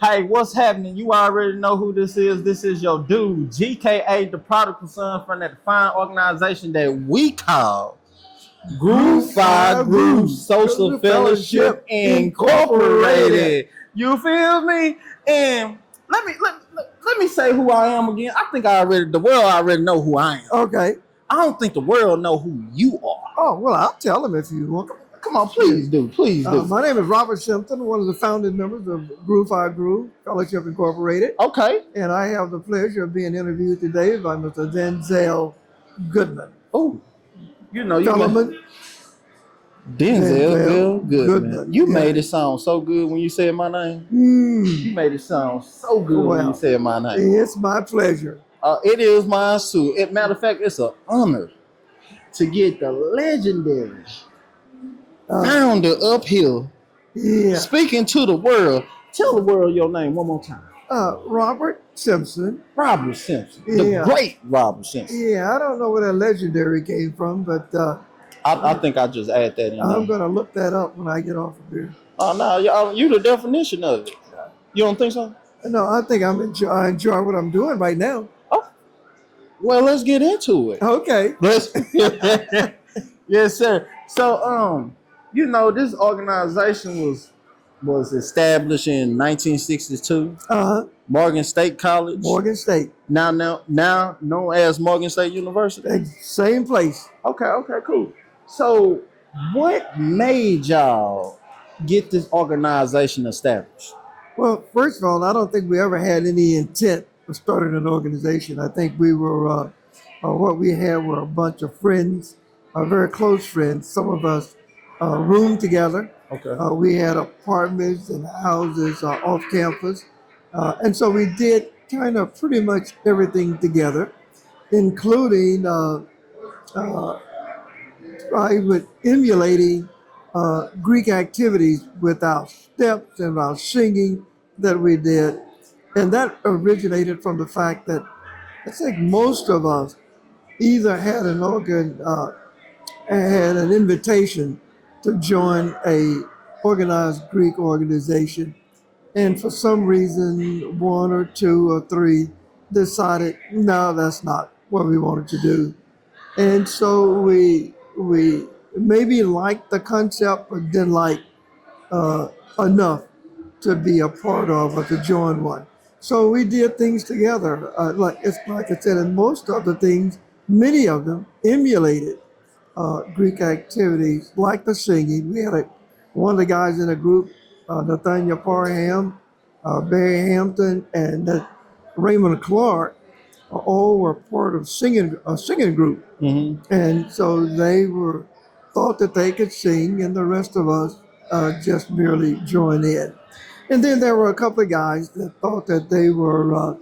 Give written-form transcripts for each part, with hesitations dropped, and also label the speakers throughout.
Speaker 1: Hey, what's happening? You already know who this is. This is your dude, GKA, the prodigal son from that fine organization that we call Groove Phi Groove Social Fellowship Incorporated. You feel me? And let me say who I am again. I think the world already know who I am.
Speaker 2: Okay.
Speaker 1: I don't think the world know who you are.
Speaker 2: Oh, well, I'll tell them if you want.
Speaker 1: Come on, please do. Please do.
Speaker 2: My name is Robert Simpson, one of the founding members of Groove Phi Groove Fellowship Incorporated.
Speaker 1: Okay.
Speaker 2: And I have the pleasure of being interviewed today by Mr. Denzel Goodman.
Speaker 1: Oh, you know, you
Speaker 2: Gentlemen,
Speaker 1: Denzel Goodman. You
Speaker 2: Yeah.
Speaker 1: made it sound so good when you said my name. You made it sound so good when you said my name.
Speaker 2: It's my pleasure.
Speaker 1: It is mine too. Matter of fact, it's an honor to get the legendary founder up here speaking to the world. Tell the world your name one more time.
Speaker 2: Robert Simpson.
Speaker 1: Robert Simpson. The great Robert Simpson.
Speaker 2: Yeah, I don't know where that legendary came from, but
Speaker 1: I think I just add that in.
Speaker 2: I'm going to look that up when I get off of here.
Speaker 1: Oh, no, you the definition of it. You don't think so?
Speaker 2: No, I think I enjoy what I'm doing right now.
Speaker 1: Oh, well, let's get into it.
Speaker 2: Okay.
Speaker 1: Yes, sir. So, you know, this organization was established in 1962. Morgan State College.
Speaker 2: Morgan State.
Speaker 1: Now known as Morgan State University.
Speaker 2: Same place.
Speaker 1: Okay, cool. So, what made y'all get this organization established?
Speaker 2: Well, first of all, I don't think we ever had any intent of starting an organization. I think we were, what we had were a bunch of friends, very close friends. Some of us roomed together.
Speaker 1: Okay.
Speaker 2: We had apartments and houses off campus. And so we did kind of pretty much everything together, including emulating Greek activities with our steps and our singing that we did. And that originated from the fact that I think most of us either had had an invitation to join a organized Greek organization. And for some reason, one or two or three decided, no, that's not what we wanted to do. And so we maybe liked the concept, but didn't like enough to be a part of or to join one. So we did things together. Like I said, and most of the things, many of them emulated Greek activities, like the singing. We had one of the guys in the group, Nathaniel Parham, Barry Hampton, and Raymond Clark, all were part of a singing group.
Speaker 1: Mm-hmm.
Speaker 2: And so they thought that they could sing, and the rest of us just merely joined in. And then there were a couple of guys that thought that they were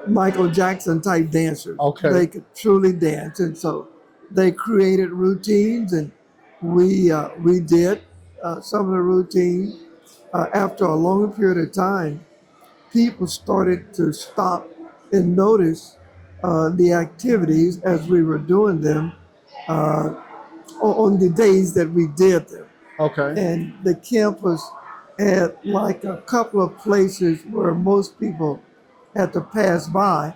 Speaker 2: Michael Jackson type dancers.
Speaker 1: Okay.
Speaker 2: They could truly dance, and so they created routines, and we did some of the routines. After a long period of time, people started to stop and notice the activities as we were doing them on the days that we did them.
Speaker 1: Okay.
Speaker 2: And the campus had like a couple of places where most people had to pass by,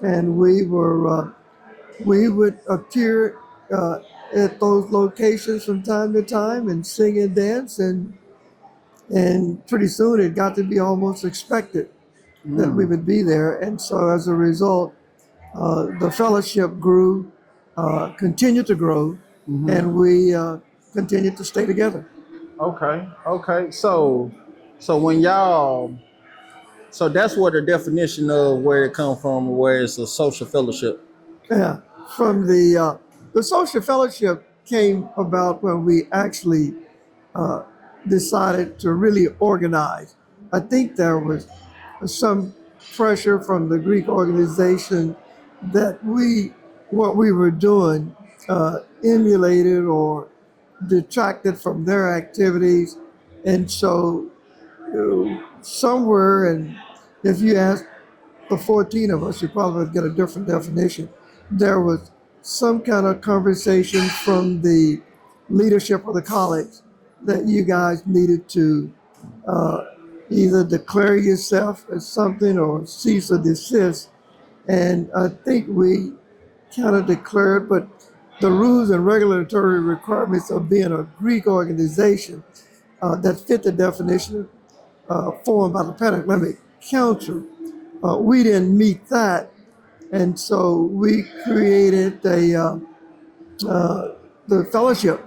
Speaker 2: and we would appear at those locations from time to time and sing and dance, and pretty soon it got to be almost expected that we would be there. And so as a result, the fellowship grew, continued to grow, and we continued to stay together.
Speaker 1: Okay. So when y'all, so that's where the definition of where it come from, where it's a social fellowship.
Speaker 2: Yeah, from the social fellowship came about when we actually decided to really organize. I think there was some pressure from the Greek organization that what we were doing emulated or detracted from their activities. And so somewhere, and if you ask the 14 of us, you probably would get a different definition. There was some kind of conversation from the leadership of the college that you guys needed to either declare yourself as something or cease or desist. And I think we kind of declared, but the rules and regulatory requirements of being a Greek organization that fit the definition formed by the Pan-Atlantic Council, we didn't meet that, and so we created the fellowship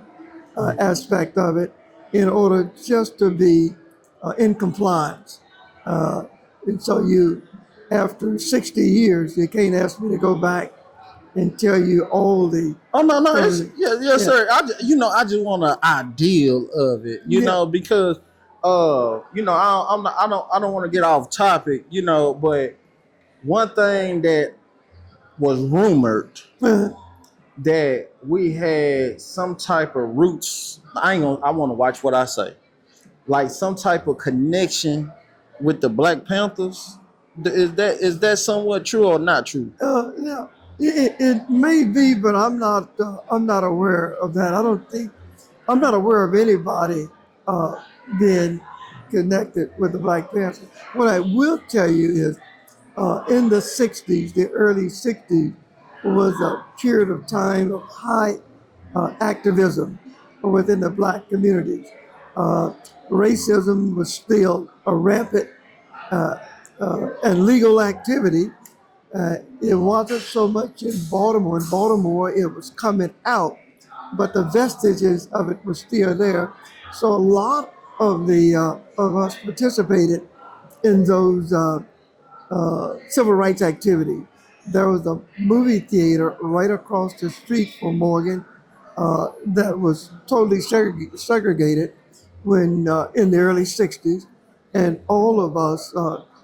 Speaker 2: aspect of it in order just to be in compliance. Uh, and so after 60 years, you can't ask me to go back and tell you all the
Speaker 1: Oh no, it's
Speaker 2: things.
Speaker 1: yeah, yes,
Speaker 2: Yeah,
Speaker 1: sir. I just want an ideal of it,
Speaker 2: yeah,
Speaker 1: because I don't want to get off topic, but one thing that was rumored that we had some type of roots. I want to watch what I say. Like some type of connection with the Black Panthers. Is that somewhat true or not true?
Speaker 2: yeah. It may be, but I'm not aware of that. I'm not aware of anybody uh, being connected with the Black Panthers. What I will tell you is, in the '60s, the early '60s, was a period of time of high activism within the Black communities. Uh, Racism was still a rampant uh, and legal activity. It wasn't so much in Baltimore. In Baltimore, it was coming out, but the vestiges of it were still there. So a lot of us participated in those civil rights activities. There was a movie theater right across the street from Morgan that was totally segregated when in the early '60s, and all of us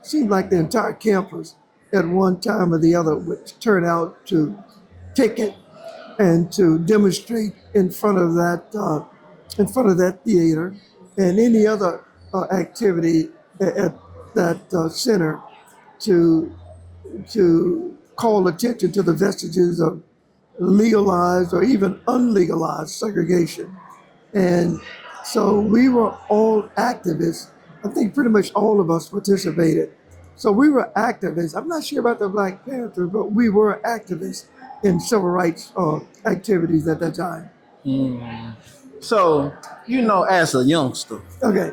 Speaker 2: seemed like the entire campus at one time or the other would turn out to picket and to demonstrate in front of that theater and any other activity at that center to call attention to the vestiges of legalized or even unlegalized segregation. And so we were all activists. I think pretty much all of us participated. So we were activists. I'm not sure about the Black Panther, but we were activists in civil rights activities at that time.
Speaker 1: So, as a youngster,
Speaker 2: Okay.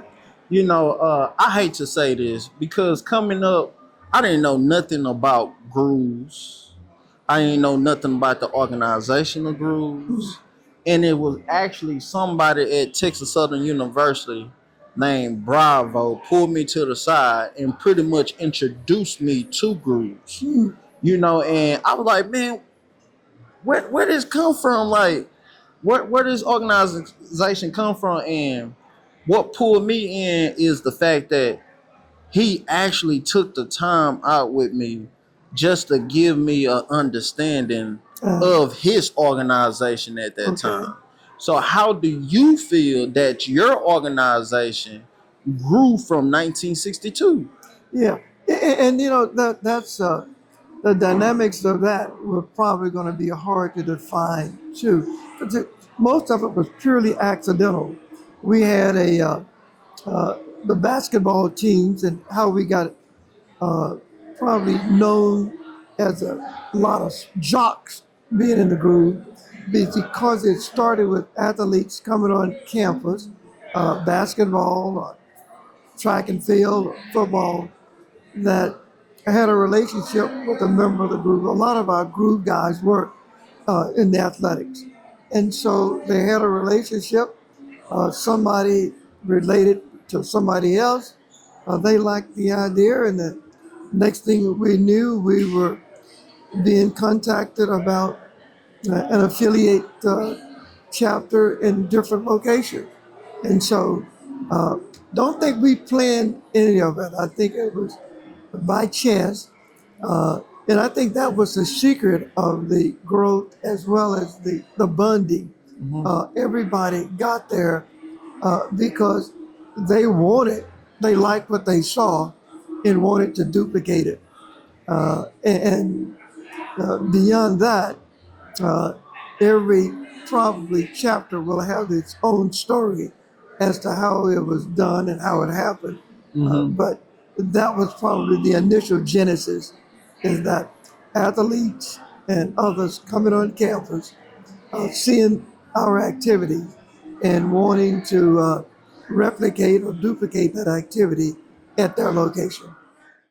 Speaker 1: I hate to say this because coming up, I didn't know nothing about grooves. I didn't know nothing about the organization of grooves. And it was actually somebody at Texas Southern University named Bravo pulled me to the side and pretty much introduced me to grooves. And I was like, man, where this come from? Like, where this organization come from? And what pulled me in is the fact that he actually took the time out with me just to give me an understanding of his organization at that
Speaker 2: Okay.
Speaker 1: time. So how do you feel that your organization grew from 1962?
Speaker 2: Yeah. And that's the dynamics of that were probably going to be hard to define too. Most of it was purely accidental. We had the basketball teams and how we got uh, probably known as a lot of jocks being in the groove because it started with athletes coming on campus, basketball, track and field, football, that had a relationship with a member of the group. A lot of our group guys were in the athletics. And so they had a relationship. Somebody related to somebody else. They liked the idea, and the next thing we knew, we were being contacted about an affiliate chapter in different locations. And so don't think we planned any of it. I think it was by chance. And I think that was the secret of the growth as well as the bonding. Everybody got there because they liked what they saw and wanted to duplicate it. And beyond that, uh, every probably chapter will have its own story as to how it was done and how it happened. But that was probably the initial genesis, is that athletes and others coming on campus, seeing our activity and wanting to replicate or duplicate that activity at their location.